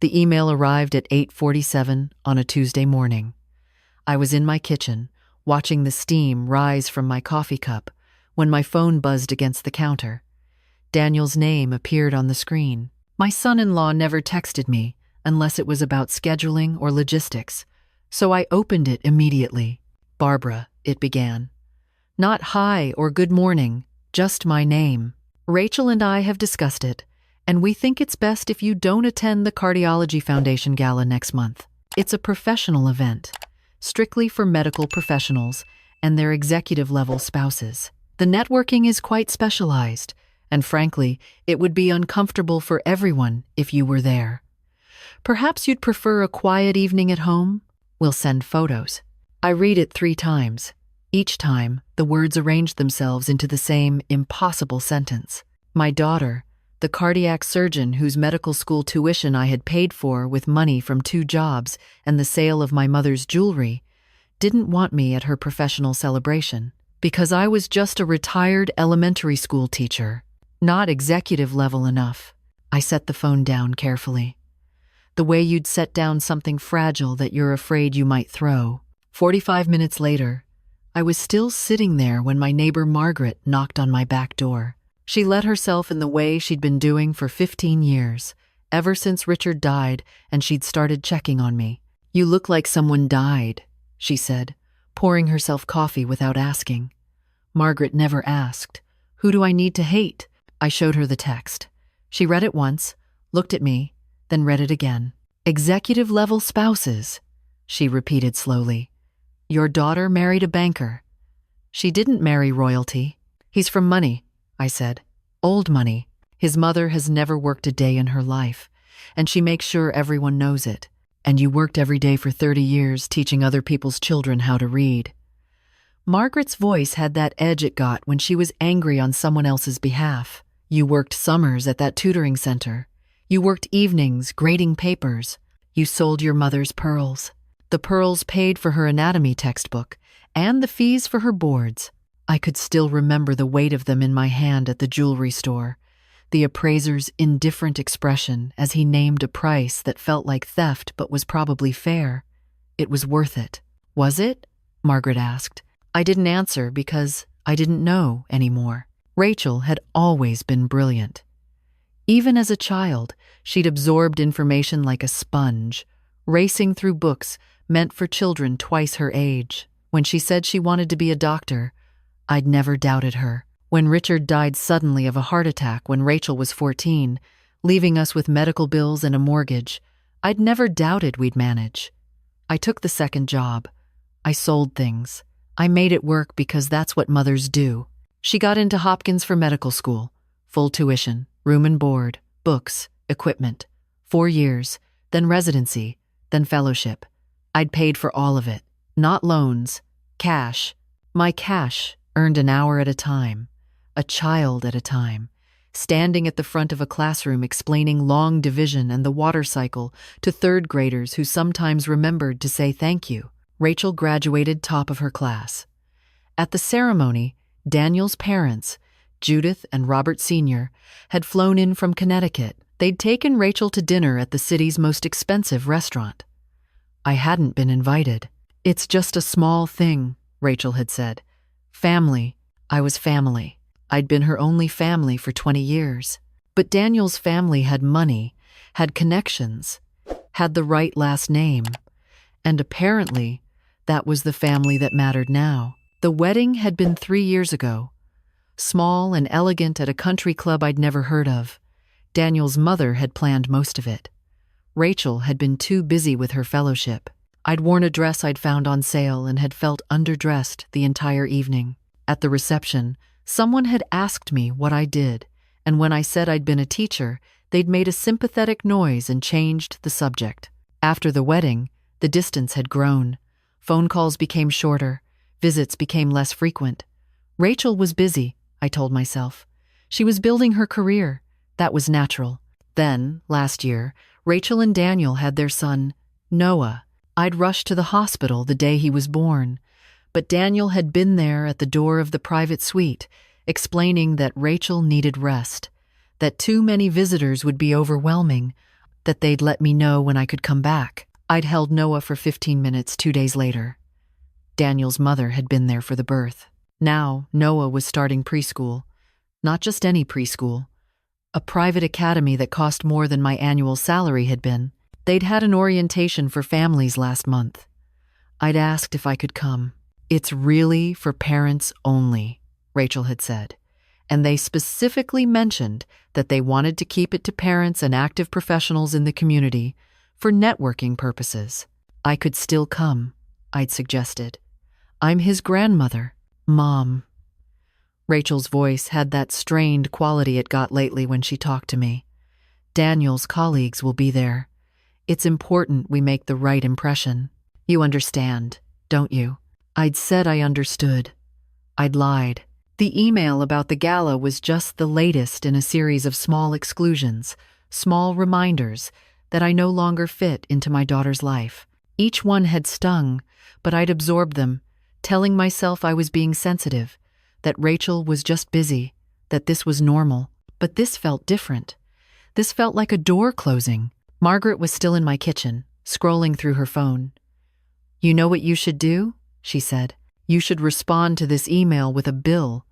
The email arrived at 8:47 on a Tuesday morning. I was in my kitchen, watching the steam rise from my coffee cup, when my phone buzzed against the counter. Daniel's name appeared on the screen. My son-in-law never texted me unless it was about scheduling or logistics, so I opened it immediately. "Barbara," it began. Not hi or good morning, just my name. "Rachel and I have discussed it, and we think it's best if you don't attend the Cardiology Foundation Gala next month. It's a professional event, strictly for medical professionals and their executive-level spouses. The networking is quite specialized, and frankly, it would be uncomfortable for everyone if you were there. Perhaps you'd prefer a quiet evening at home? We'll send photos." I read it 3 times. Each time, the words arranged themselves into the same impossible sentence. My daughter, the cardiac surgeon whose medical school tuition I had paid for with money from 2 jobs and the sale of my mother's jewelry, didn't want me at her professional celebration because I was just a retired elementary school teacher, not executive level enough. I set the phone down carefully, the way you'd set down something fragile that you're afraid you might throw. 45 minutes later, I was still sitting there when my neighbor Margaret knocked on my back door. She let herself in the way she'd been doing for 15 years, ever since Richard died, and she'd started checking on me. "You look like someone died," she said, pouring herself coffee without asking. Margaret never asked, "Who do I need to hate?" I showed her the text. She read it once, looked at me, then read it again. "Executive-level spouses," she repeated slowly. "Your daughter married a banker." "She didn't marry royalty. He's from money," I said. "Old money. His mother has never worked a day in her life, and she makes sure everyone knows it. And you worked every day for 30 years teaching other people's children how to read." Margaret's voice had that edge it got when she was angry on someone else's behalf. "You worked summers at that tutoring center. You worked evenings grading papers. You sold your mother's pearls. The pearls paid for her anatomy textbook and the fees for her boards." I could still remember the weight of them in my hand at the jewelry store, the appraiser's indifferent expression as he named a price that felt like theft but was probably fair. It was worth it. "Was it?" Margaret asked. I didn't answer because I didn't know anymore. Rachel had always been brilliant. Even as a child, she'd absorbed information like a sponge, racing through books meant for children twice her age. When she said she wanted to be a doctor, I'd never doubted her. When Richard died suddenly of a heart attack when Rachel was 14, leaving us with medical bills and a mortgage, I'd never doubted we'd manage. I took the second job. I sold things. I made it work because that's what mothers do. She got into Hopkins for medical school. Full tuition, room and board, books, equipment. 4 years, then residency, then fellowship. I'd paid for all of it. Not loans, cash. My cash, earned an hour at a time, a child at a time, standing at the front of a classroom explaining long division and the water cycle to 3rd graders who sometimes remembered to say thank you. Rachel graduated top of her class. At the ceremony, Daniel's parents, Judith and Robert Sr., had flown in from Connecticut. They'd taken Rachel to dinner at the city's most expensive restaurant. I hadn't been invited. "It's just a small thing," Rachel had said. "Family." I was family. I'd been her only family for 20 years. But Daniel's family had money, had connections, had the right last name. And apparently, that was the family that mattered now. The wedding had been 3 years ago. Small and elegant at a country club I'd never heard of. Daniel's mother had planned most of it. Rachel had been too busy with her fellowship. I'd worn a dress I'd found on sale and had felt underdressed the entire evening. At the reception, someone had asked me what I did, and when I said I'd been a teacher, they'd made a sympathetic noise and changed the subject. After the wedding, the distance had grown. Phone calls became shorter. Visits became less frequent. Rachel was busy, I told myself. She was building her career. That was natural. Then, last year, Rachel and Daniel had their son, Noah. I'd rushed to the hospital the day he was born, but Daniel had been there at the door of the private suite, explaining that Rachel needed rest, that too many visitors would be overwhelming. that they'd let me know when I could come back. I'd held Noah for 15 minutes 2 days later. Daniel's mother had been there for the birth. Now, Noah was starting preschool. Not just any preschool. A private academy that cost more than my annual salary had been. They'd had an orientation for families last month. I'd asked if I could come. "It's really for parents only," Rachel had said. And they specifically mentioned that they wanted to keep it to parents and active professionals in the community for networking purposes. "I could still come," I'd suggested. "I'm his grandmother." "Mom." Rachel's voice had that strained quality it got lately when she talked to me. "Daniel's colleagues will be there. It's important we make the right impression. You understand, don't you?" I'd said I understood. I'd lied. The email about the gala was just the latest in a series of small exclusions, small reminders that I no longer fit into my daughter's life. Each one had stung, but I'd absorbed them, telling myself I was being sensitive, that Rachel was just busy, that this was normal. But this felt different. This felt like a door closing. Margaret was still in my kitchen, scrolling through her phone. "You know what you should do?" she said. "You should respond to this email with a bill,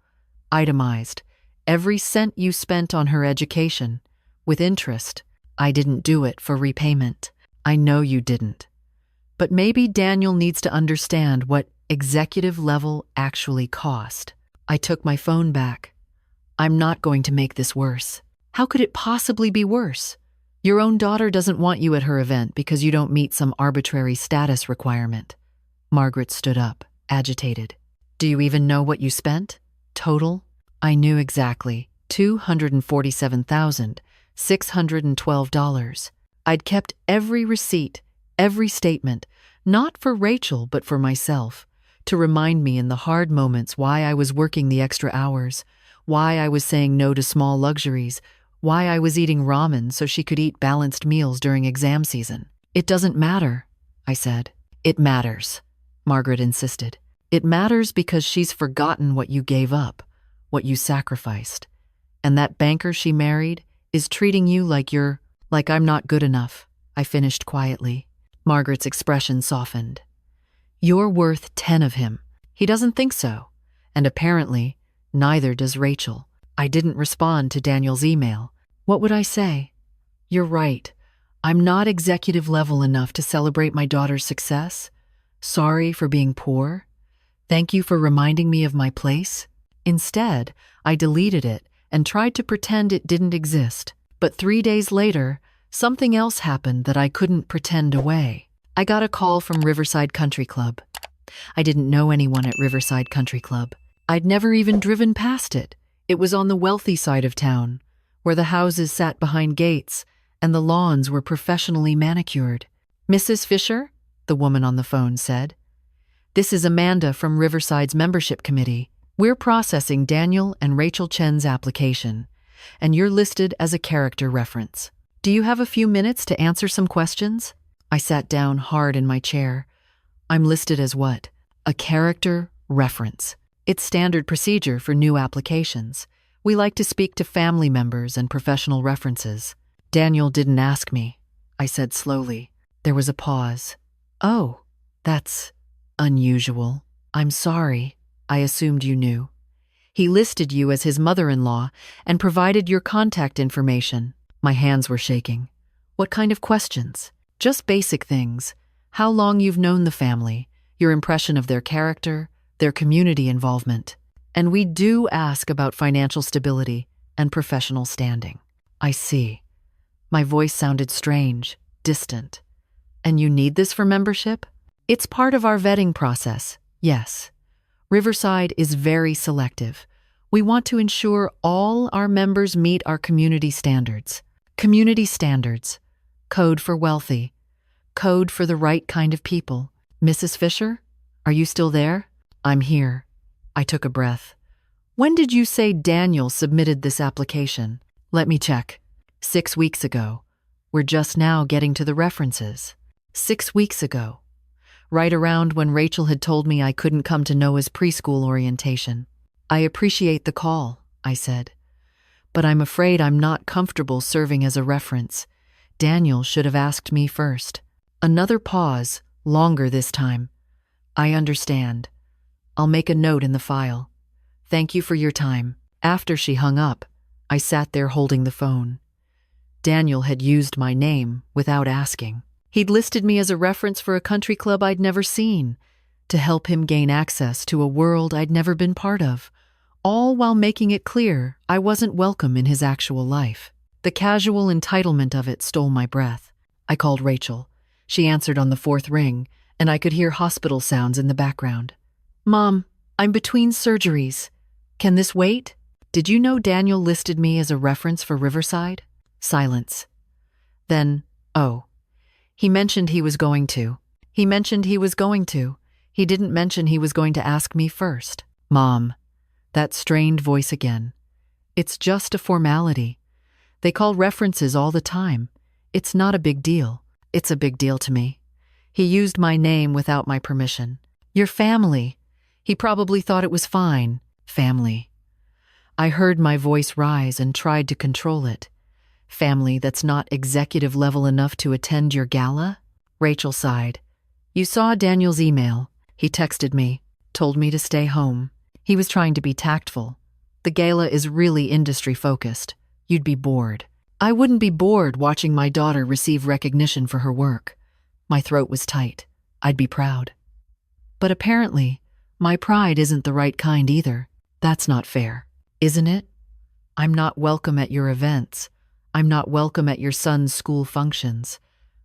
itemized, every cent you spent on her education, with interest." "I didn't do it for repayment." "I know you didn't. But maybe Daniel needs to understand what executive level actually cost." I took my phone back. "I'm not going to make this worse." "How could it possibly be worse? Your own daughter doesn't want you at her event because you don't meet some arbitrary status requirement." Margaret stood up, agitated. "Do you even know what you spent? Total?" I knew exactly. $247,612. I'd kept every receipt, every statement, not for Rachel but for myself, to remind me in the hard moments why I was working the extra hours, why I was saying no to small luxuries, why I was eating ramen so she could eat balanced meals during exam season. "It doesn't matter," I said. "It matters," Margaret insisted. "It matters because she's forgotten what you gave up, what you sacrificed. And that banker she married is treating you like I'm not good enough," I finished quietly. Margaret's expression softened. "You're worth 10 of him. He doesn't think so. And apparently, neither does Rachel." I didn't respond to Daniel's email. What would I say? "You're right. I'm not executive level enough to celebrate my daughter's success. Sorry for being poor. Thank you for reminding me of my place." Instead, I deleted it and tried to pretend it didn't exist. But 3 days later, something else happened that I couldn't pretend away. I got a call from Riverside Country Club. I didn't know anyone at Riverside Country Club. I'd never even driven past it. It was on the wealthy side of town, where the houses sat behind gates and the lawns were professionally manicured. "Mrs. Fisher?" the woman on the phone said. "This is Amanda from Riverside's membership committee. We're processing Daniel and Rachel Chen's application, and you're listed as a character reference. Do you have a few minutes to answer some questions?" I sat down hard in my chair. "I'm listed as what?" "A character reference. It's standard procedure for new applications. We like to speak to family members and professional references." "Daniel didn't ask me," I said slowly. There was a pause. "Oh, that's unusual. I'm sorry. I assumed you knew. He listed you as his mother-in-law and provided your contact information." My hands were shaking. "What kind of questions?" "Just basic things. How long you've known the family, your impression of their character, their community involvement. And we do ask about financial stability and professional standing." "I see." My voice sounded strange, distant. "And you need this for membership?" "It's part of our vetting process, yes. Riverside is very selective. We want to ensure all our members meet our community standards." Community standards. Code for wealthy. Code for the right kind of people. "Mrs. Fisher, are you still there?" "I'm here." I took a breath. "When did you say Daniel submitted this application?" "Let me check." 6 weeks ago. We're just now getting to the references." 6 weeks ago. Right around when Rachel had told me I couldn't come to Noah's preschool orientation. "I appreciate the call," I said. "But I'm afraid I'm not comfortable serving as a reference. Daniel should have asked me first. Another pause, longer this time. I understand. I'll make a note in the file. Thank you for your time. After she hung up, I sat there holding the phone. Daniel had used my name without asking. He'd listed me as a reference for a country club I'd never seen, to help him gain access to a world I'd never been part of, all while making it clear I wasn't welcome in his actual life. The casual entitlement of it stole my breath. I called Rachel. She answered on the fourth ring, and I could hear hospital sounds in the background. Mom, I'm between surgeries. Can this wait? Did you know Daniel listed me as a reference for Riverside? Silence. Then, oh. He mentioned he was going to. He didn't mention he was going to ask me first. Mom. That strained voice again. It's just a formality. They call references all the time. It's not a big deal. It's a big deal to me. He used my name without my permission. Your family. He probably thought it was fine. Family. I heard my voice rise and tried to control it. Family that's not executive level enough to attend your gala? Rachel sighed. You saw Daniel's email. He texted me, told me to stay home. He was trying to be tactful. The gala is really industry-focused. You'd be bored. I wouldn't be bored watching my daughter receive recognition for her work. My throat was tight. I'd be proud. But apparently, my pride isn't the right kind either. That's not fair, isn't it? I'm not welcome at your events. I'm not welcome at your son's school functions.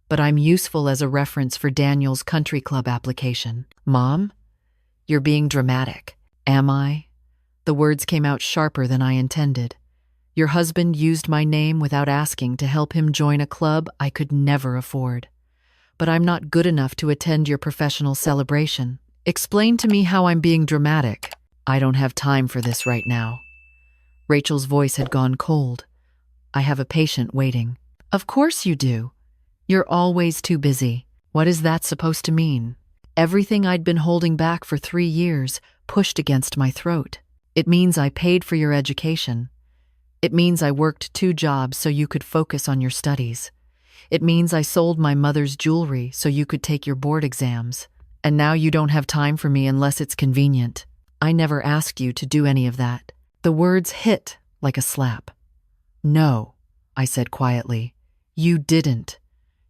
But I'm useful as a reference for Daniel's country club application. Mom? You're being dramatic. Am I? The words came out sharper than I intended. Your husband used my name without asking to help him join a club I could never afford. But I'm not good enough to attend your professional celebration. Explain to me how I'm being dramatic. I don't have time for this right now. Rachel's voice had gone cold. I have a patient waiting. Of course you do. You're always too busy. What is that supposed to mean? Everything I'd been holding back for 3 years pushed against my throat. It means I paid for your education. It means I worked 2 jobs so you could focus on your studies. It means I sold my mother's jewelry so you could take your board exams. And now you don't have time for me unless it's convenient. I never asked you to do any of that. The words hit like a slap. No, I said quietly. You didn't.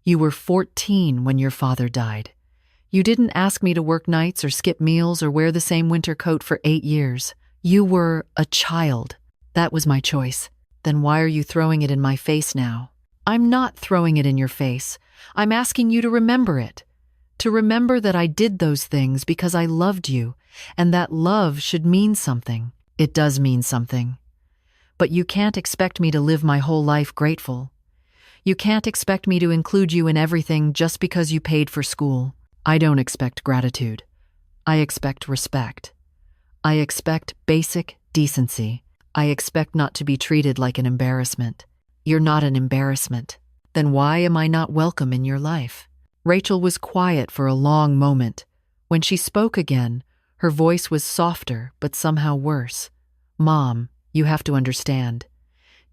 You were 14 when your father died. You didn't ask me to work nights or skip meals or wear the same winter coat for 8 years. You were a child. That was my choice. Then why are you throwing it in my face now? I'm not throwing it in your face. I'm asking you to remember it. To remember that I did those things because I loved you, and that love should mean something. It does mean something. But you can't expect me to live my whole life grateful. You can't expect me to include you in everything just because you paid for school. I don't expect gratitude. I expect respect. I expect basic decency. I expect not to be treated like an embarrassment. You're not an embarrassment. Then why am I not welcome in your life? Rachel was quiet for a long moment. When she spoke again, her voice was softer but somehow worse. Mom, you have to understand.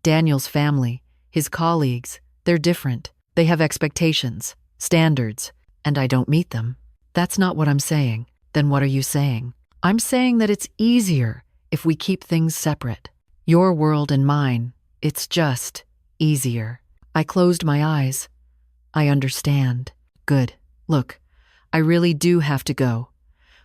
Daniel's family, his colleagues, they're different. They have expectations, standards, and I don't meet them. That's not what I'm saying. Then what are you saying? I'm saying that it's easier if we keep things separate. Your world and mine, it's just easier. I closed my eyes. I understand. Good. Look, I really do have to go.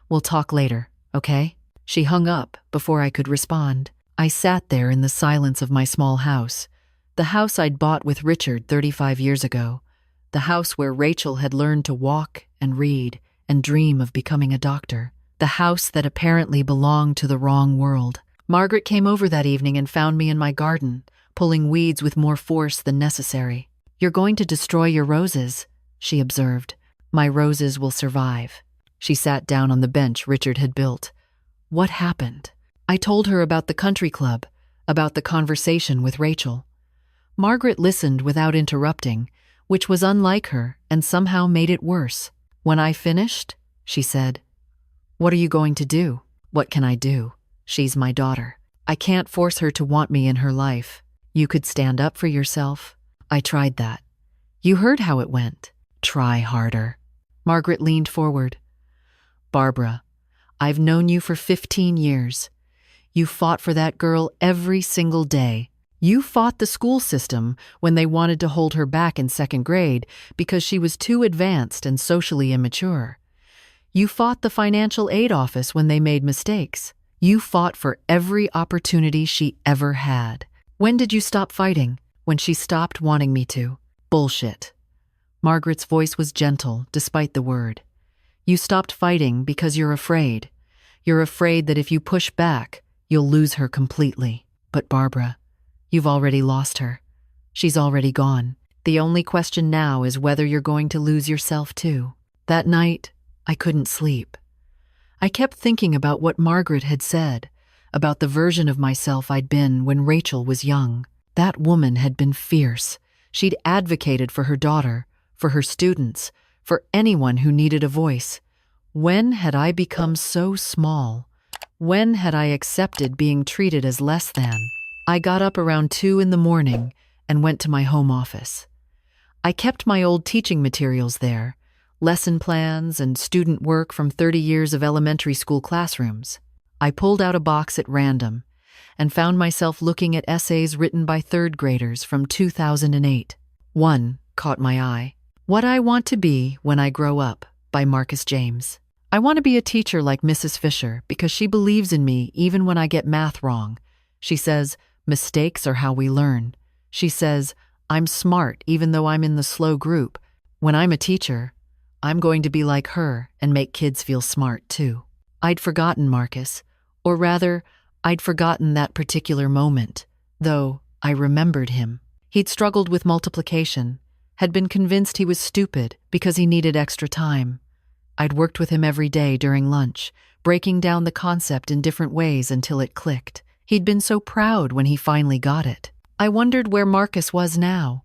We'll talk later, okay? She hung up before I could respond. I sat there in the silence of my small house, the house I'd bought with Richard 35 years ago, the house where Rachel had learned to walk and read and dream of becoming a doctor, the house that apparently belonged to the wrong world. Margaret came over that evening and found me in my garden, pulling weeds with more force than necessary. You're going to destroy your roses, she observed. My roses will survive. She sat down on the bench Richard had built. What happened? I told her about the country club, about the conversation with Rachel. Margaret listened without interrupting, which was unlike her and somehow made it worse. When I finished, she said, "What are you going to do?" "What can I do? She's my daughter. I can't force her to want me in her life. You could stand up for yourself." I tried that. You heard how it went. Try harder. Margaret leaned forward. Barbara, I've known you for 15 years. You fought for that girl every single day. You fought the school system when they wanted to hold her back in second grade because she was too advanced and socially immature. You fought the financial aid office when they made mistakes. You fought for every opportunity she ever had. When did you stop fighting? When she stopped wanting me to. Bullshit. Margaret's voice was gentle, despite the word. You stopped fighting because you're afraid. You're afraid that if you push back, you'll lose her completely. But Barbara, you've already lost her. She's already gone. The only question now is whether you're going to lose yourself too. That night, I couldn't sleep. I kept thinking about what Margaret had said, about the version of myself I'd been when Rachel was young. That woman had been fierce. She'd advocated for her daughter, for her students, for anyone who needed a voice. When had I become so small? When had I accepted being treated as less than? I got up around 2 in the morning and went to my home office. I kept my old teaching materials there, lesson plans and student work from 30 years of elementary school classrooms. I pulled out a box at random and found myself looking at essays written by third graders from 2008. One caught my eye. What I Want to Be When I Grow Up by Marcus James. I want to be a teacher like Mrs. Fisher because she believes in me even when I get math wrong. She says, mistakes are how we learn. She says, I'm smart even though I'm in the slow group. When I'm a teacher, I'm going to be like her and make kids feel smart too. I'd forgotten Marcus, or rather, I'd forgotten that particular moment, though I remembered him. He'd struggled with multiplication, had been convinced he was stupid because he needed extra time. I'd worked with him every day during lunch, breaking down the concept in different ways until it clicked. He'd been so proud when he finally got it. I wondered where Marcus was now,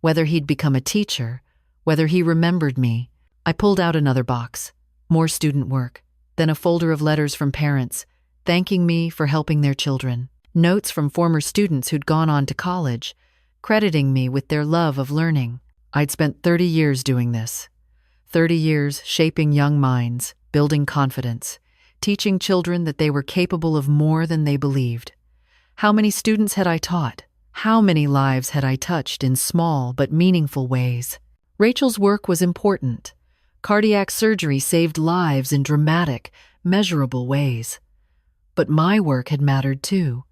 whether he'd become a teacher, whether he remembered me. I pulled out another box, more student work, then a folder of letters from parents, thanking me for helping their children, notes from former students who'd gone on to college, crediting me with their love of learning. I'd spent 30 years doing this. 30 years shaping young minds, building confidence, teaching children that they were capable of more than they believed. How many students had I taught? How many lives had I touched in small but meaningful ways? Rachel's work was important. Cardiac surgery saved lives in dramatic, measurable ways. But my work had mattered too,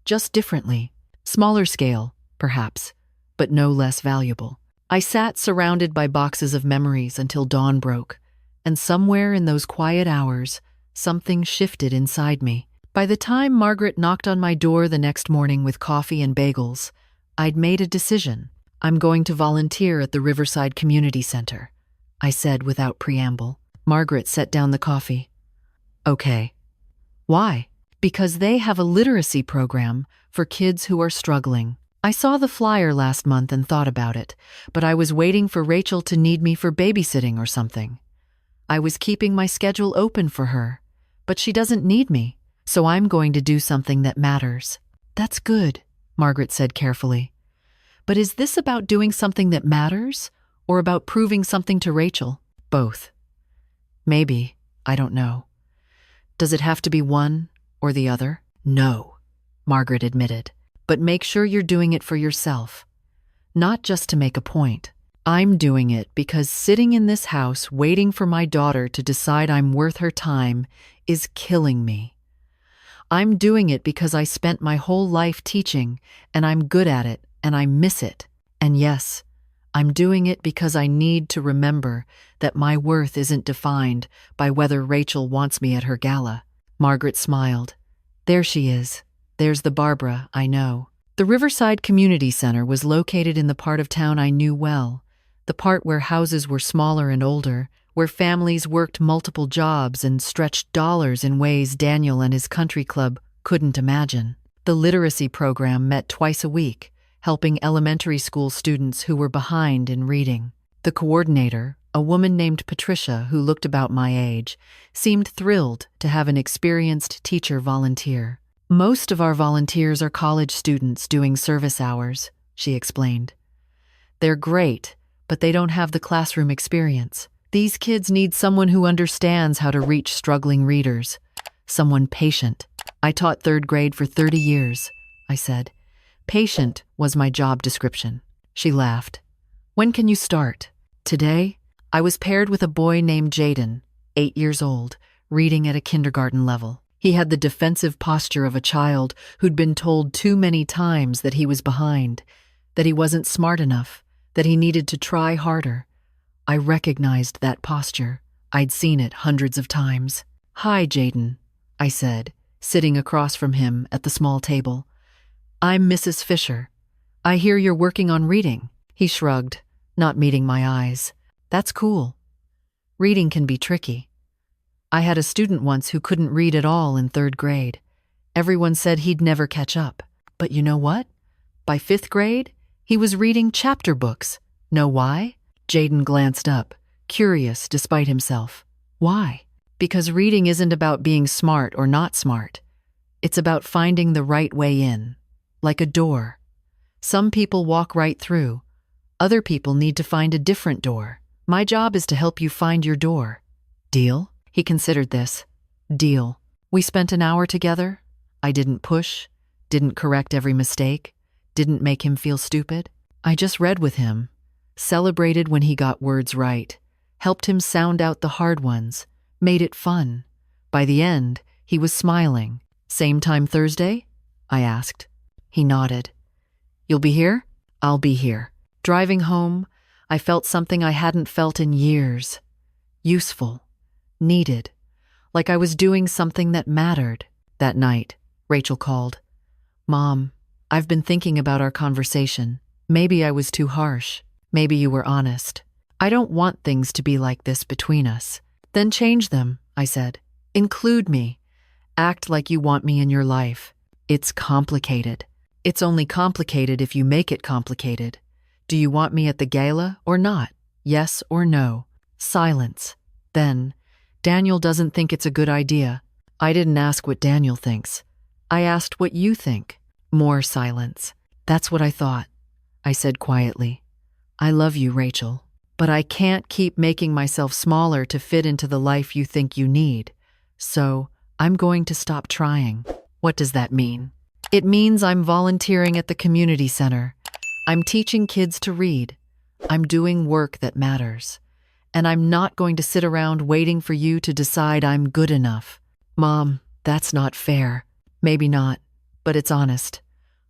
just differently. Smaller scale, perhaps, but no less valuable. I sat surrounded by boxes of memories until dawn broke, and somewhere in those quiet hours, something shifted inside me. By the time Margaret knocked on my door the next morning with coffee and bagels, I'd made a decision. I'm going to volunteer at the Riverside Community Center, I said without preamble. Margaret set down the coffee. Okay. Why? Because they have a literacy program for kids who are struggling. I saw the flyer last month and thought about it, but I was waiting for Rachel to need me for babysitting or something. I was keeping my schedule open for her, but she doesn't need me, so I'm going to do something that matters. That's good, Margaret said carefully. But is this about doing something that matters, or about proving something to Rachel? Both. Maybe, I don't know. Does it have to be one or the other? No, Margaret admitted. But make sure you're doing it for yourself, not just to make a point. I'm doing it because sitting in this house waiting for my daughter to decide I'm worth her time is killing me. I'm doing it because I spent my whole life teaching, and I'm good at it, and I miss it. And yes, I'm doing it because I need to remember that my worth isn't defined by whether Rachel wants me at her gala. Margaret smiled. There she is. There's the Barbara I know. The Riverside Community Center was located in the part of town I knew well, the part where houses were smaller and older, where families worked multiple jobs and stretched dollars in ways Daniel and his country club couldn't imagine. The literacy program met twice a week, helping elementary school students who were behind in reading. The coordinator, a woman named Patricia who looked about my age, seemed thrilled to have an experienced teacher volunteer. Most of our volunteers are college students doing service hours, she explained. They're great, but they don't have the classroom experience. These kids need someone who understands how to reach struggling readers, someone patient. I taught third grade for 30 years, I said. Patient was my job description. She laughed. When can you start? Today? I was paired with a boy named Jaden, 8 years old, reading at a kindergarten level. He had the defensive posture of a child who'd been told too many times that he was behind, that he wasn't smart enough, that he needed to try harder. I recognized that posture. I'd seen it hundreds of times. Hi, Jaden, I said, sitting across from him at the small table. I'm Mrs. Fisher. I hear you're working on reading. He shrugged, not meeting my eyes. That's cool. Reading can be tricky. I had a student once who couldn't read at all in third grade. Everyone said he'd never catch up. But you know what? By fifth grade, he was reading chapter books. Know why? Jaden glanced up, curious despite himself. Why? Because reading isn't about being smart or not smart. It's about finding the right way in, like a door. Some people walk right through. Other people need to find a different door. My job is to help you find your door. Deal? He considered this. Deal. We spent an hour together. I didn't push, didn't correct every mistake, didn't make him feel stupid. I just read with him, celebrated when he got words right, helped him sound out the hard ones, made it fun. By the end, he was smiling. Same time Thursday? I asked. He nodded. You'll be here? I'll be here. Driving home, I felt something I hadn't felt in years. Useful. Needed. Like I was doing something that mattered. That night, Rachel called. Mom, I've been thinking about our conversation. Maybe I was too harsh. Maybe you were honest. I don't want things to be like this between us. Then change them, I said. Include me. Act like you want me in your life. It's complicated. It's only complicated if you make it complicated. Do you want me at the gala or not? Yes or no? Silence. Then, Daniel doesn't think it's a good idea. I didn't ask what Daniel thinks. I asked what you think. More silence. That's what I thought. I said quietly. I love you, Rachel. But I can't keep making myself smaller to fit into the life you think you need. So, I'm going to stop trying. What does that mean? It means I'm volunteering at the community center. I'm teaching kids to read. I'm doing work that matters. And I'm not going to sit around waiting for you to decide I'm good enough. Mom, that's not fair. Maybe not, but it's honest.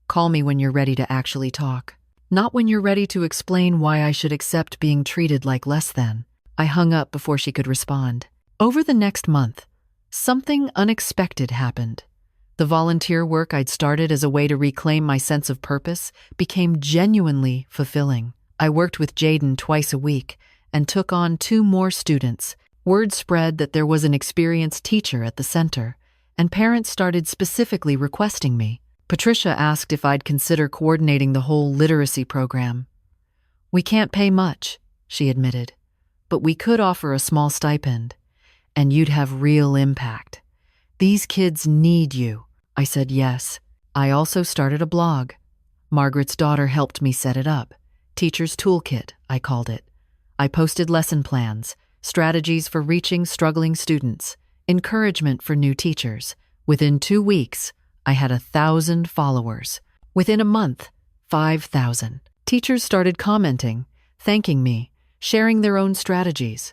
Call me when you're ready to actually talk. Not when you're ready to explain why I should accept being treated like less than. I hung up before she could respond. Over the next month, something unexpected happened. The volunteer work I'd started as a way to reclaim my sense of purpose became genuinely fulfilling. I worked with Jaden twice a week and took on 2 more students. Word spread that there was an experienced teacher at the center, and parents started specifically requesting me. Patricia asked if I'd consider coordinating the whole literacy program. We can't pay much, she admitted, but we could offer a small stipend, and you'd have real impact. These kids need you. I said yes. I also started a blog. Margaret's daughter helped me set it up. Teacher's Toolkit, I called it. I posted lesson plans, strategies for reaching struggling students, encouragement for new teachers. Within 2 weeks, I had 1,000 followers. Within a month, 5,000. Teachers started commenting, thanking me, sharing their own strategies.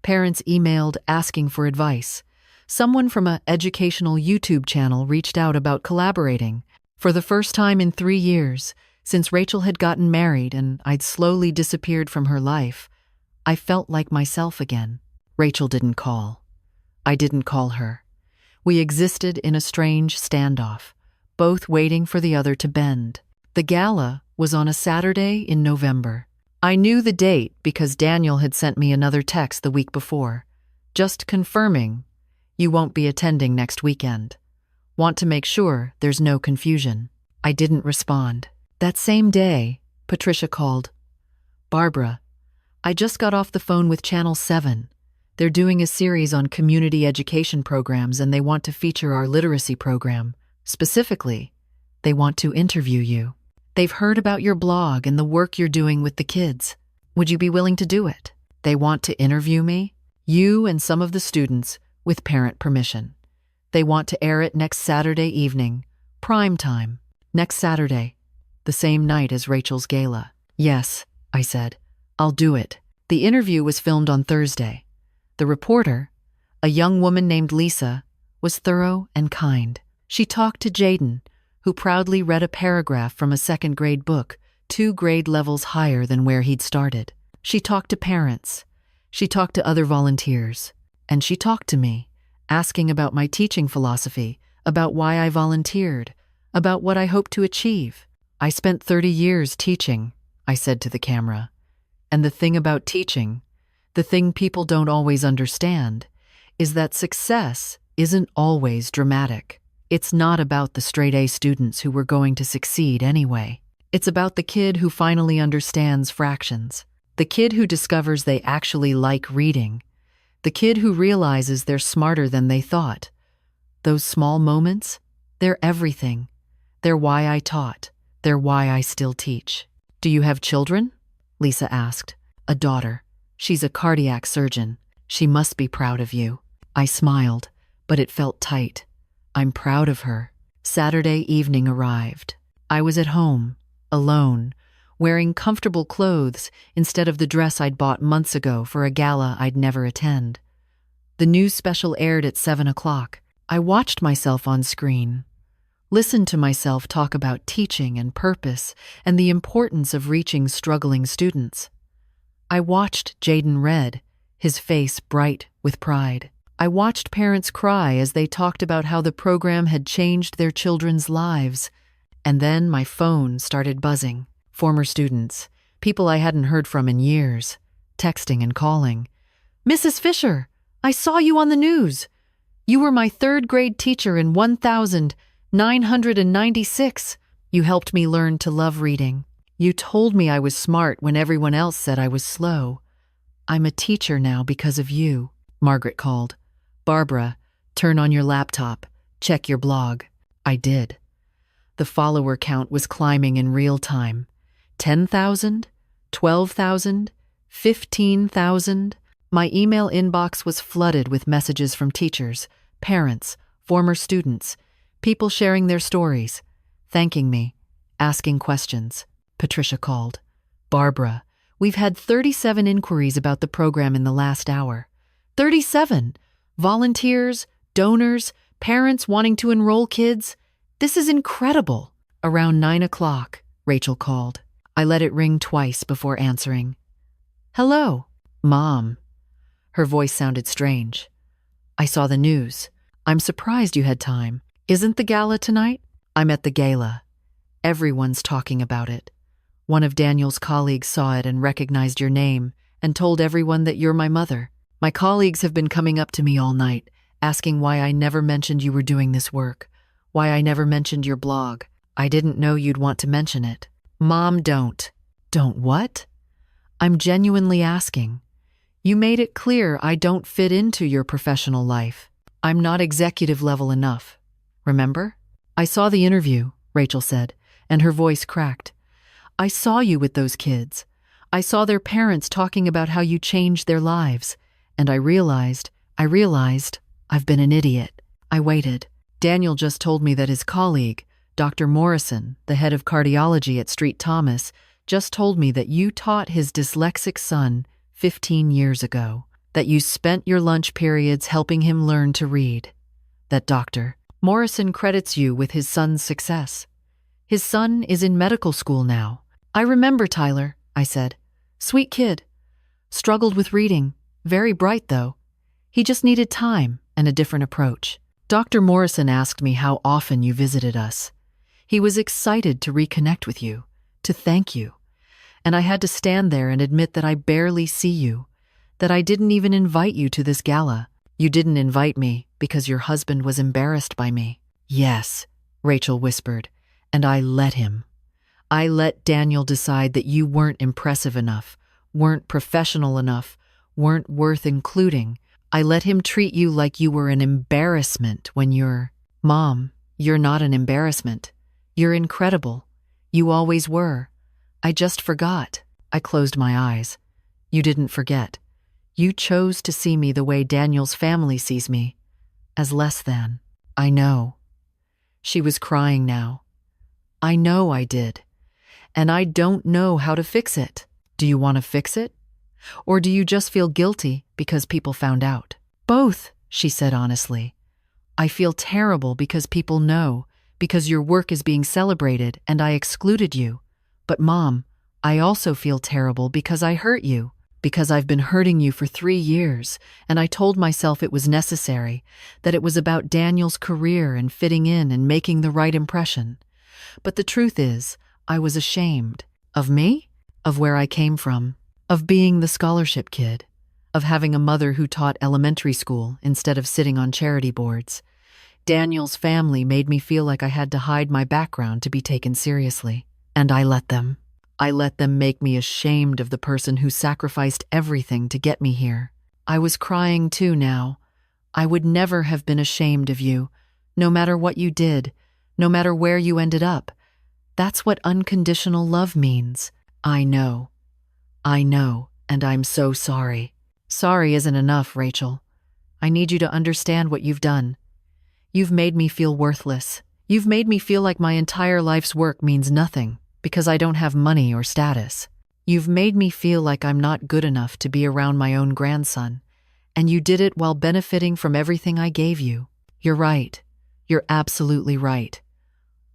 Parents emailed asking for advice. Someone from an educational YouTube channel reached out about collaborating. For the first time in 3 years, since Rachel had gotten married and I'd slowly disappeared from her life, I felt like myself again. Rachel didn't call. I didn't call her. We existed in a strange standoff, both waiting for the other to bend. The gala was on a Saturday in November. I knew the date because Daniel had sent me another text the week before, just confirming, you won't be attending next weekend. Want to make sure there's no confusion. I didn't respond. That same day, Patricia called. Barbara, I just got off the phone with Channel 7. They're doing a series on community education programs and they want to feature our literacy program. Specifically, they want to interview you. They've heard about your blog and the work you're doing with the kids. Would you be willing to do it? They want to interview me, you and some of the students, with parent permission. They want to air it next Saturday evening, prime time. Next Saturday, the same night as Rachel's gala. Yes, I said. I'll do it. The interview was filmed on Thursday. The reporter, a young woman named Lisa, was thorough and kind. She talked to Jaden, who proudly read a paragraph from a second-grade book, 2 grade levels higher than where he'd started. She talked to parents. She talked to other volunteers. And she talked to me, asking about my teaching philosophy, about why I volunteered, about what I hope to achieve. I spent 30 years teaching, I said to the camera. And the thing about teaching, the thing people don't always understand, is that success isn't always dramatic. It's not about the straight-A students who were going to succeed anyway. It's about the kid who finally understands fractions, the kid who discovers they actually like reading, the kid who realizes they're smarter than they thought. Those small moments, they're everything. They're why I taught. They're why I still teach. Do you have children? Lisa asked. A daughter. She's a cardiac surgeon. She must be proud of you. I smiled, but it felt tight. I'm proud of her. Saturday evening arrived. I was at home, alone, wearing comfortable clothes instead of the dress I'd bought months ago for a gala I'd never attend. The news special aired at 7 o'clock. I watched myself on screen, listened to myself talk about teaching and purpose and the importance of reaching struggling students. I watched Jaden read, his face bright with pride. I watched parents cry as they talked about how the program had changed their children's lives. And then my phone started buzzing. Former students, people I hadn't heard from in years, texting and calling. Mrs. Fisher, I saw you on the news. You were my 3rd grade teacher in 1996. You helped me learn to love reading. You told me I was smart when everyone else said I was slow. I'm a teacher now because of you, Margaret called. Barbara, turn on your laptop. Check your blog. I did. The follower count was climbing in real time. 10,000, 12,000, 15,000. My email inbox was flooded with messages from teachers, parents, former students, people sharing their stories, thanking me, asking questions. Patricia called. Barbara, we've had 37 inquiries about the program in the last hour. 37! Volunteers, donors, parents wanting to enroll kids. This is incredible. Around 9 o'clock, Rachel called. I let it ring twice before answering. Hello, Mom. Her voice sounded strange. I saw the news. I'm surprised you had time. Isn't the gala tonight? I'm at the gala. Everyone's talking about it. One of Daniel's colleagues saw it and recognized your name and told everyone that you're my mother. My colleagues have been coming up to me all night, asking why I never mentioned you were doing this work, why I never mentioned your blog. I didn't know you'd want to mention it. Mom, don't. Don't what? I'm genuinely asking. You made it clear I don't fit into your professional life. I'm not executive level enough. Remember? I saw the interview, Rachel said, and her voice cracked. I saw you with those kids. I saw their parents talking about how you changed their lives. And I realized I've been an idiot. I waited. Daniel just told me that his colleague, Dr. Morrison, the head of cardiology at St. Thomas, just told me that you taught his dyslexic son 15 years ago, that you spent your lunch periods helping him learn to read. That Dr. Morrison credits you with his son's success. His son is in medical school now. I remember Tyler, I said. Sweet kid. Struggled with reading. Very bright, though. He just needed time and a different approach. Dr. Morrison asked me how often you visited us. He was excited to reconnect with you, to thank you. And I had to stand there and admit that I barely see you, that I didn't even invite you to this gala. You didn't invite me because your husband was embarrassed by me. Yes, Rachel whispered, and I let him. I let Daniel decide that you weren't impressive enough, weren't professional enough, weren't worth including. I let him treat you like you were an embarrassment when you're... Mom, you're not an embarrassment. You're incredible. You always were. I just forgot. I closed my eyes. You didn't forget. You chose to see me the way Daniel's family sees me, as less than. I know. She was crying now. I know I did. And I don't know how to fix it. Do you want to fix it? Or do you just feel guilty because people found out? Both, she said honestly. I feel terrible because people know, because your work is being celebrated and I excluded you. But Mom, I also feel terrible because I hurt you, because I've been hurting you for 3 years, and I told myself it was necessary, that it was about Daniel's career and fitting in and making the right impression. But the truth is, I was ashamed. Of me? Of where I came from. Of being the scholarship kid. Of having a mother who taught elementary school instead of sitting on charity boards. Daniel's family made me feel like I had to hide my background to be taken seriously. And I let them. I let them make me ashamed of the person who sacrificed everything to get me here. I was crying too now. I would never have been ashamed of you, no matter what you did, no matter where you ended up. That's what unconditional love means. I know, and I'm so sorry. Sorry isn't enough, Rachel. I need you to understand what you've done. You've made me feel worthless. You've made me feel like my entire life's work means nothing because I don't have money or status. You've made me feel like I'm not good enough to be around my own grandson, and you did it while benefiting from everything I gave you. You're right. You're absolutely right.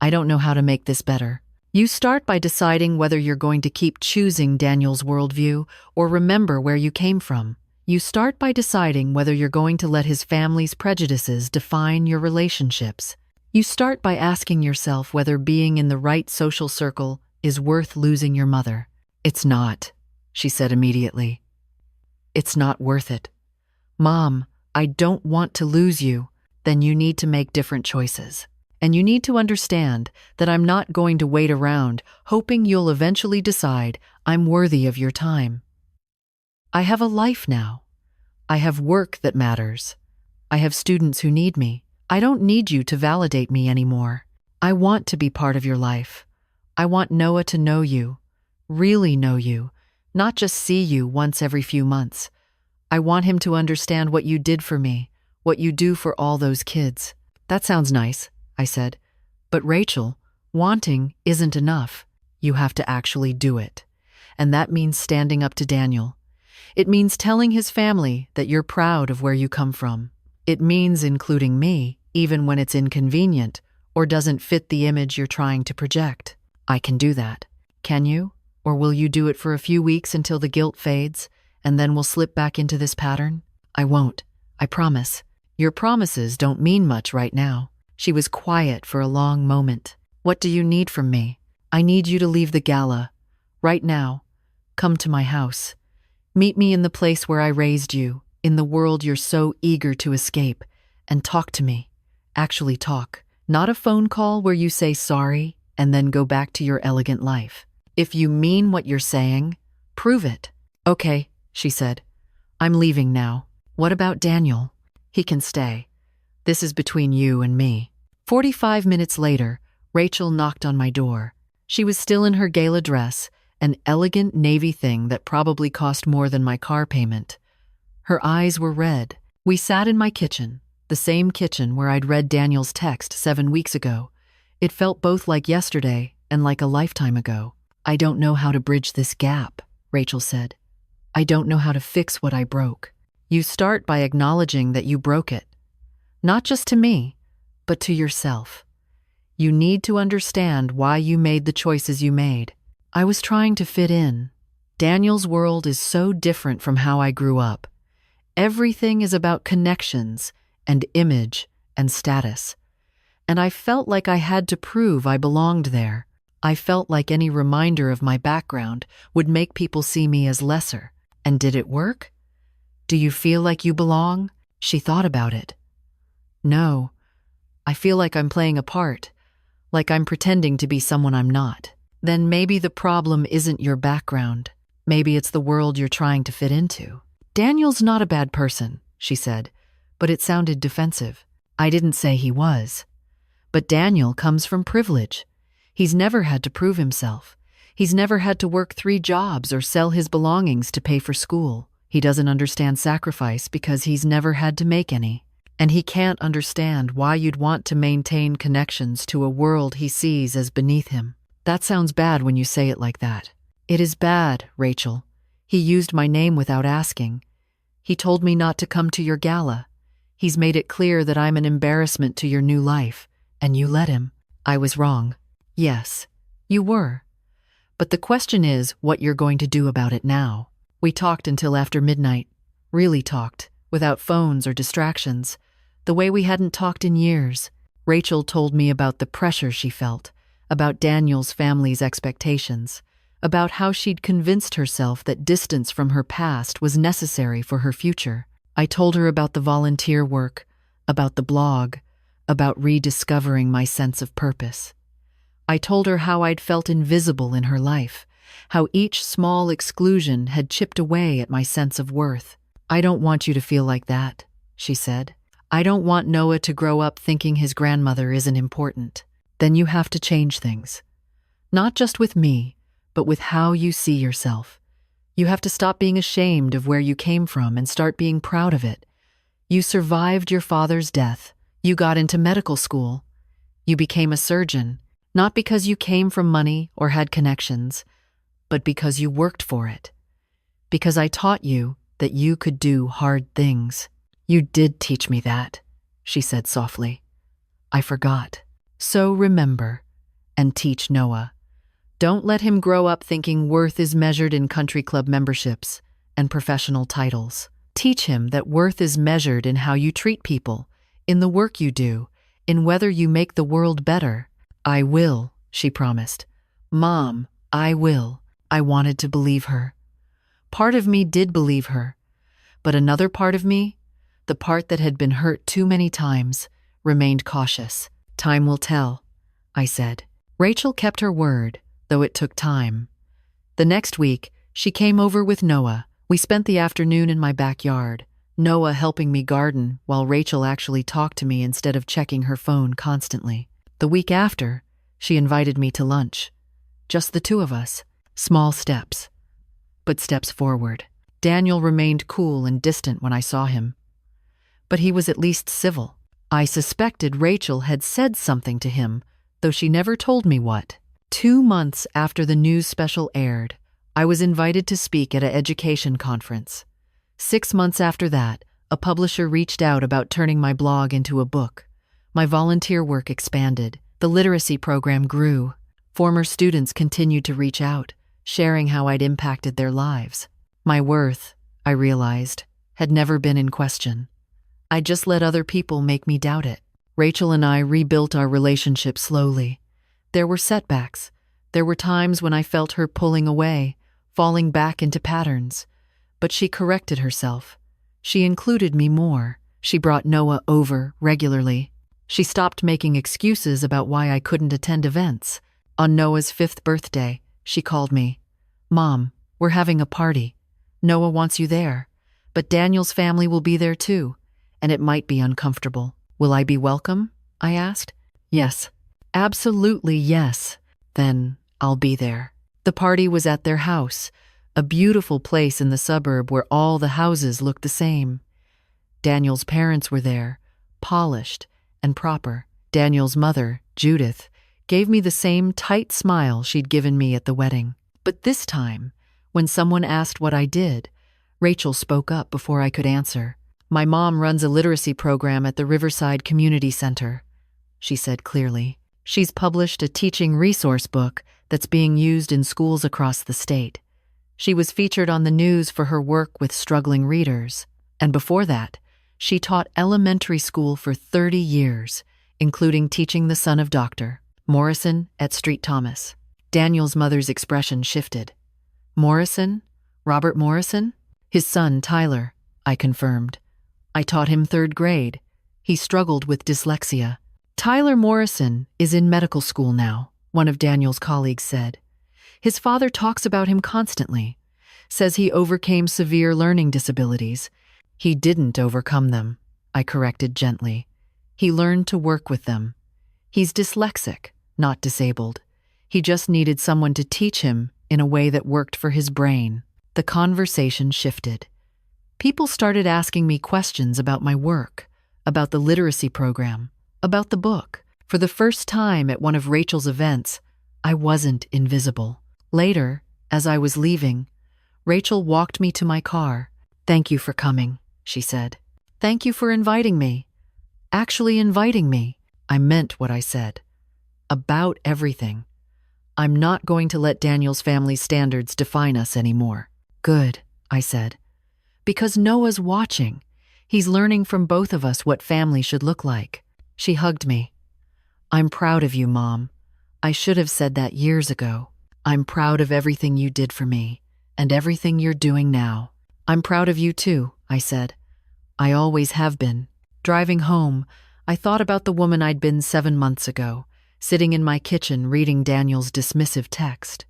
I don't know how to make this better. You start by deciding whether you're going to keep choosing Daniel's worldview or remember where you came from. You start by deciding whether you're going to let his family's prejudices define your relationships. You start by asking yourself whether being in the right social circle is worth losing your mother. It's not, she said immediately. It's not worth it. Mom, I don't want to lose you. Then you need to make different choices. And you need to understand that I'm not going to wait around hoping you'll eventually decide I'm worthy of your time. I have a life now. I have work that matters. I have students who need me. I don't need you to validate me anymore. I want to be part of your life. I want Noah to know you, really know you, not just see you once every few months. I want him to understand what you did for me, what you do for all those kids. That sounds nice, I said. But Rachel, wanting isn't enough. You have to actually do it. And that means standing up to Daniel. It means telling his family that you're proud of where you come from. It means including me, even when it's inconvenient or doesn't fit the image you're trying to project. I can do that. Can you? Or will you do it for a few weeks until the guilt fades, and then we'll slip back into this pattern? I won't. I promise. Your promises don't mean much right now. She was quiet for a long moment. What do you need from me? I need you to leave the gala. Right now. Come to my house. Meet me in the place where I raised you, in the world you're so eager to escape, and talk to me. Actually talk. Not a phone call where you say sorry and then go back to your elegant life. If you mean what you're saying, prove it. Okay, she said. I'm leaving now. What about Daniel? He can stay. This is between you and me. 45 minutes later, Rachel knocked on my door. She was still in her gala dress, an elegant navy thing that probably cost more than my car payment. Her eyes were red. We sat in my kitchen, the same kitchen where I'd read Daniel's text 7 weeks ago. It felt both like yesterday and like a lifetime ago. I don't know how to bridge this gap, Rachel said. I don't know how to fix what I broke. You start by acknowledging that you broke it. Not just to me, but to yourself. You need to understand why you made the choices you made. I was trying to fit in. Daniel's world is so different from how I grew up. Everything is about connections and image and status. And I felt like I had to prove I belonged there. I felt like any reminder of my background would make people see me as lesser. And did it work? Do you feel like you belong? She thought about it. No. I feel like I'm playing a part, like I'm pretending to be someone I'm not. Then maybe the problem isn't your background. Maybe it's the world you're trying to fit into. Daniel's not a bad person, she said, but it sounded defensive. I didn't say he was. But Daniel comes from privilege. He's never had to prove himself. He's never had to work 3 jobs or sell his belongings to pay for school. He doesn't understand sacrifice because he's never had to make any. And he can't understand why you'd want to maintain connections to a world he sees as beneath him. That sounds bad when you say it like that. It is bad, Rachel. He used my name without asking. He told me not to come to your gala. He's made it clear that I'm an embarrassment to your new life, and you let him. I was wrong. Yes, you were. But the question is what you're going to do about it now. We talked until after midnight. Really talked, without phones or distractions, the way we hadn't talked in years. Rachel told me about the pressure she felt, about Daniel's family's expectations, about how she'd convinced herself that distance from her past was necessary for her future. I told her about the volunteer work, about the blog, about rediscovering my sense of purpose. I told her how I'd felt invisible in her life, how each small exclusion had chipped away at my sense of worth. I don't want you to feel like that, she said. I don't want Noah to grow up thinking his grandmother isn't important. Then you have to change things. Not just with me, but with how you see yourself. You have to stop being ashamed of where you came from and start being proud of it. You survived your father's death. You got into medical school. You became a surgeon, not because you came from money or had connections, but because you worked for it. Because I taught you that you could do hard things. You did teach me that, she said softly. I forgot. So remember and teach Noah. Don't let him grow up thinking worth is measured in country club memberships and professional titles. Teach him that worth is measured in how you treat people, in the work you do, in whether you make the world better. I will, she promised. Mom, I will. I wanted to believe her. Part of me did believe her, but another part of me, the part that had been hurt too many times, remained cautious. Time will tell, I said. Rachel kept her word, though it took time. The next week, she came over with Noah. We spent the afternoon in my backyard, Noah helping me garden while Rachel actually talked to me instead of checking her phone constantly. The week after, she invited me to lunch. Just the two of us. Small steps, but steps forward. Daniel remained cool and distant when I saw him, but he was at least civil. I suspected Rachel had said something to him, though she never told me what. 2 months after the news special aired, I was invited to speak at an education conference. 6 months after that, a publisher reached out about turning my blog into a book. My volunteer work expanded. The literacy program grew. Former students continued to reach out, sharing how I'd impacted their lives. My worth, I realized, had never been in question. I just let other people make me doubt it. Rachel and I rebuilt our relationship slowly. There were setbacks. There were times when I felt her pulling away, falling back into patterns. But she corrected herself. She included me more. She brought Noah over regularly. She stopped making excuses about why I couldn't attend events. On Noah's 5th birthday, she called me. Mom, we're having a party. Noah wants you there, but Daniel's family will be there too, and it might be uncomfortable. Will I be welcome? I asked. Yes. Absolutely yes. Then I'll be there. The party was at their house, a beautiful place in the suburb where all the houses looked the same. Daniel's parents were there, polished and proper. Daniel's mother, Judith, gave me the same tight smile she'd given me at the wedding. But this time, when someone asked what I did, Rachel spoke up before I could answer. My mom runs a literacy program at the Riverside Community Center, she said clearly. She's published a teaching resource book that's being used in schools across the state. She was featured on the news for her work with struggling readers. And before that, she taught elementary school for 30 years, including teaching the son of Dr. Morrison at St. Thomas. Daniel's mother's expression shifted. Morrison? Robert Morrison? His son, Tyler, I confirmed. I taught him 3rd grade. He struggled with dyslexia. Tyler Morrison is in medical school now, one of Daniel's colleagues said. His father talks about him constantly, says he overcame severe learning disabilities. He didn't overcome them, I corrected gently. He learned to work with them. He's dyslexic, not disabled. He just needed someone to teach him in a way that worked for his brain. The conversation shifted. People started asking me questions about my work, about the literacy program, about the book. For the first time at one of Rachel's events, I wasn't invisible. Later, as I was leaving, Rachel walked me to my car. "Thank you for coming," she said. "Thank you for inviting me. Actually inviting me." I meant what I said. About everything. I'm not going to let Daniel's family standards define us anymore. "Good," I said. "Because Noah's watching. He's learning from both of us what family should look like." She hugged me. "I'm proud of you, Mom. I should have said that years ago. I'm proud of everything you did for me, and everything you're doing now." "I'm proud of you too," I said. "I always have been." Driving home, I thought about the woman I'd been 7 months ago, sitting in my kitchen reading Daniel's dismissive text.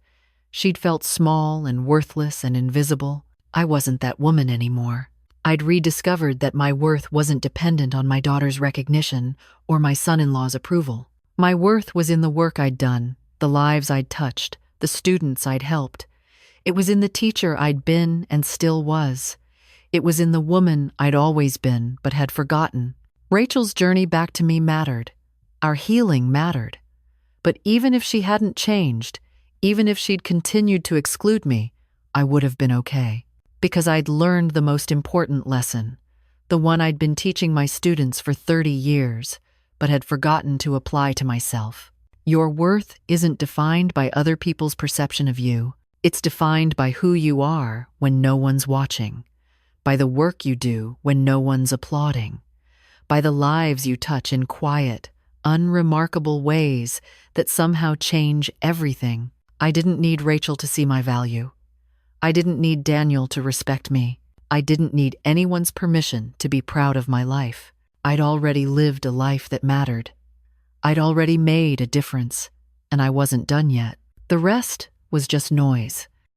She'd felt small and worthless and invisible. I wasn't that woman anymore. I'd rediscovered that my worth wasn't dependent on my daughter's recognition or my son-in-law's approval. My worth was in the work I'd done, the lives I'd touched, the students I'd helped. It was in the teacher I'd been and still was. It was in the woman I'd always been but had forgotten. Rachel's journey back to me mattered. Our healing mattered. But even if she hadn't changed, even if she'd continued to exclude me, I would have been okay. Because I'd learned the most important lesson, the one I'd been teaching my students for 30 years, but had forgotten to apply to myself. Your worth isn't defined by other people's perception of you. It's defined by who you are when no one's watching, by the work you do when no one's applauding, by the lives you touch in quiet, unremarkable ways that somehow change everything. I didn't need Rachel to see my value. I didn't need Daniel to respect me. I didn't need anyone's permission to be proud of my life. I'd already lived a life that mattered. I'd already made a difference, and I wasn't done yet. The rest was just noise.